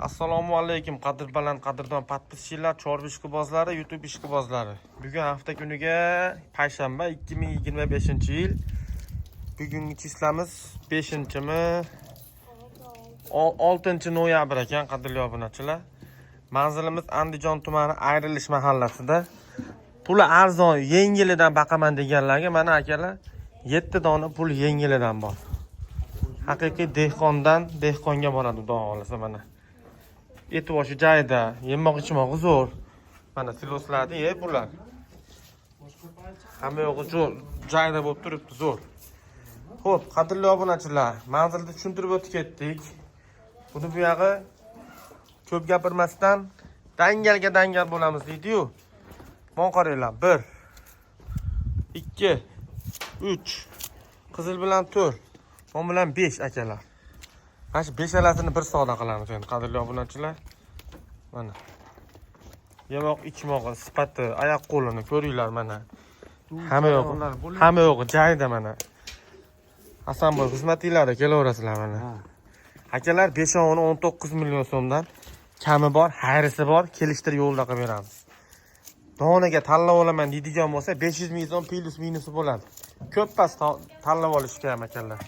Assalomu alaykum qadrbaland qadrdon podpischilar, chorva ishqibozlari, YouTube ishqibozlari. Bugun hafta kuniga payshanba 2025-yil. Bugungi chislamiz 5-mi? 6-noyabr ekan, qadrli obunachilar. Manzilimiz Andijon tumani Ayrilish mahallasida. Puli arzon, yengilidan baqaman deganlarga mana akalar 7 dona pul yengilidan bor. Haqiqiy dehqonga boradi, xudo xolasa mana. Etivoshi joyida, yemoq ichmoqi zo'r. Mana siloslarni yeb bular. Hamma yo'g'i joyida bo'lib turibdi, zo'r. Xo'p, qadrli obunachilar, manzilni tushuntirib o'tib ketdik. Buni bu yog'i ko'p gapirmasdan dangal bo'lamiz deydi-yu. Mon qaranglar, 1 2 3 qizil bilan 4, mon bilan 5 akalar. Mana shu 5alasini bir savdo qilamiz endi, qadrli obunachilar. Mana. Yemoq, ichmoqi, sifati, oyoq qo'lini ko'ringlar mana. Hamma yo'g'i joyida mana. Hasanboy xizmatlari kelaverasizlar mana. Akalar 5-ni 19 million so'mdan kami bor, hayrisi bor, kelishtirib yo'lda qilib beramiz. Donaga tanlab olaman deydigan bo'lsa 500 ming so'm plus minusi bo'ladi. Ko'p pas tanlab olishga ham akalar.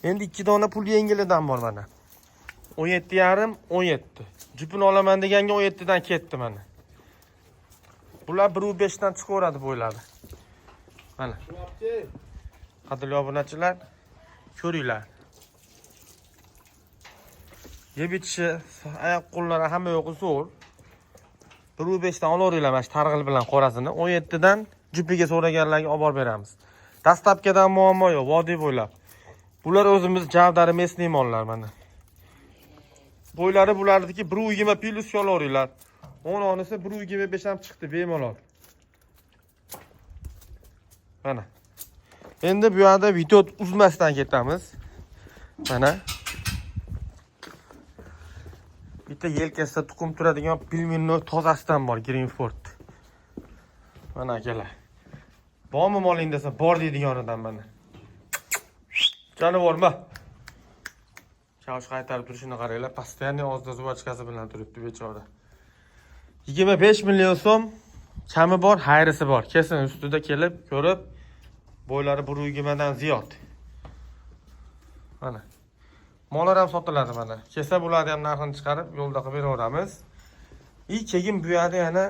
Endi 2 dona pul yengilidan bor mana. 17,5, 17. Jupini olaman deganga 17 dan ketdi mana. Bular 1.5 dan chiqaveradi bo'ylari. Mana. Qadrli obunachilar, ko'ringlar. Yeb ichishi, oyoq qo'llari hamma yo'qi zo'r. 1.5 dan olaveringlar mana shu targ'il bilan qorasini. 17 dan jupiga so'raganlarga olib borib beramiz. Dastlabkidan muammo yo'q, vodiy bo'ylab. Bular o'zimiz javdari mesniy mollar mana. Bo'ylari bulardiki 1.20 plus olaveringlar. 10 onisi 1.25 ham chiqdi bemalol. Mana. Endi bu yerda video uzmasdan ketamiz. Mana. Bitta yelkasida tuxum turadigan pilmennoy tozasidan bor, Greenford. Mana akalar. Bormi moling desa, bor deydiganidan mana. Jonivorma. Chavosh qaytarib turishini qaranglar, постоянно ozda zuvachkasi bilan turibdi bechora. 25 million so'm kami bor, hayrisi bor. Kesin ustida kelib, ko'rib, bo'ylari 1.20 dan ziyod. Mana. Mollar ham sotiladi mana. Kelsa bularni ham narxini chiqarib yo'lda qilib beraveramiz. Keyin bu yerda yana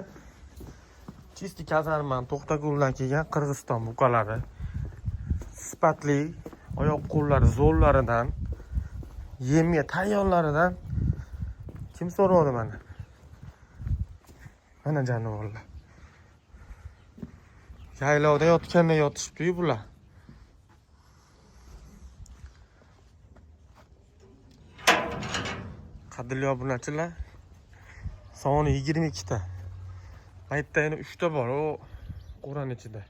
chisti kazarman, To'xtaguldan kelgan Qirg'iziston buqalari. Sifatli oyoq qo'llari zo'rlaridan, yemga tayyorlaridan kim so'radi mana? Mana jonivorlar. Yaylovda yotganda yotishibdi-yu bular. Qadrli obunachilar, soni 22 ta. Maytda yana 3 ta bor, o qo'ran ichida.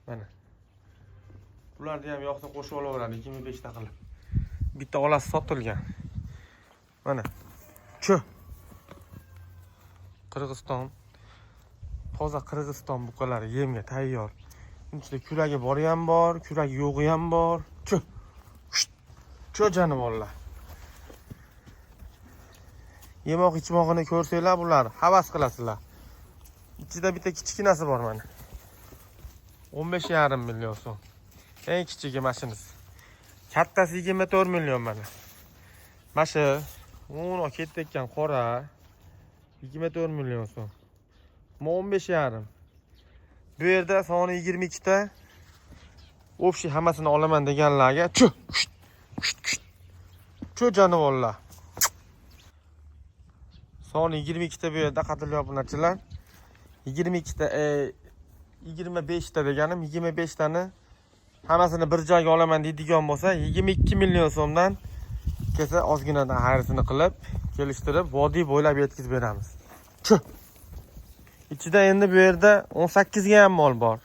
Mana. Bularni ham yoqsa qo'shib olaveradi 25 ta qilib. Bitta olasi sotilgan. Mana. Qirg'iziston. Toza Qirg'iziston buqalari yemga tayyor. Ichida kuragi bori ham bor, kuragi yo'g'i ham bor. Jonivorlar. Yemoq ichmoqini ko'rsanglar bular havas qilasizlar. Ichida bitta kichkinasi bor mana. 15,5 million so'm. Eng kichigi mashinasi. Kattasi 24 million mana. Mashi 10 ketgan qora 24 million so'm. 15,5. Bu yerda soni 22 ta. Общий hammasini olaman deganlarga jonivorlar. Soni 22 ta bu yerda, qadrli obunachilar. 22 ta 25 ta deganim, 25 tani hammasini bir joyga olaman deydigan bo'lsa 22 million so'mdan kelsa ozginadan hayrisini qilib, kelishtirib, vodiy bo'ylab yetkazib beramiz. Ichida endi bu yerda 18 ga ham mol bor.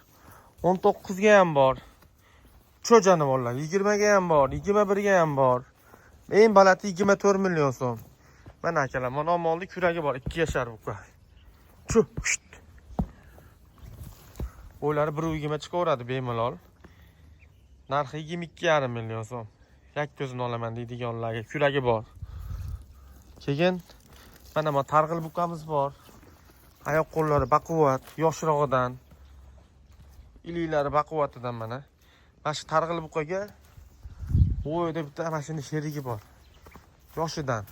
19 ga ham bor. Jonivorlar, 20 ga ham bor, 21 ga ham bor. Eng balati 24 million so'm. Mana akalar, mana molning kuragi bor, 2 yashar buqa. Bo'ylari 1.20 chiqaveradi bemalol. Narxi 22,5 million so'm. Yak ko'zini olaman deydiganlarga kuragi bor. Keyin mana bu targ'il buqamiz bor. Oyoq qo'llari baquvvat, yoshroqdan. Iliklari baquvvatidan mana. Mana shu targ'il buqaga bo'yida bitta mana shuni sherigi bor. Yoshidan,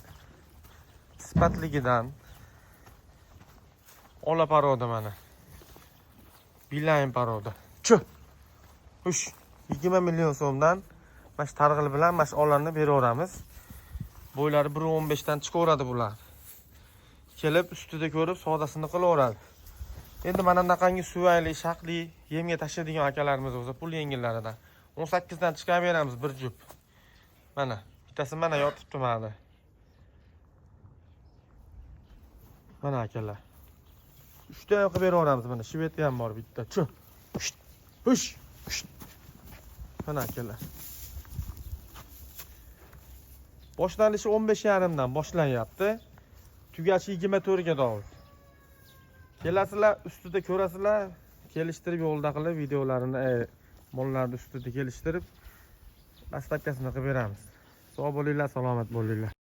sifatligidan ola paroda mana. Bilayin paroda. Chu. Hush. 20 million so'mdan mana shu targ'il bilan mana shu olanni beraveramiz. Bo'ylari 1.15 dan chiqaveradi bular. Kelib ustida ko'rib savdosini qilaveradi. Endi mana bunaqangi suvayli, shaqli, yemga tashlaydigan akalarimiz bo'lsa, pul yengillaridan 18 dan chiqarib beramiz bir jup. Mana, bittasi mana yotibdi mana. Mana akalar. 3 ta qilib beraveramiz mana. Shveti ham bor bitta. Chu. Hush. Mana akalar. Boshlanishi 15.5 dan boshlanyapti. Tugashi 24 ga davr. Kelasizlar, ustida ko'rasizlar, kelishtirib yo'lda qilib videolarini, mollarni ustida kelishtirib, dastlabkasini qilib beramiz. Sog' bo'linglar, salomat bo'linglar.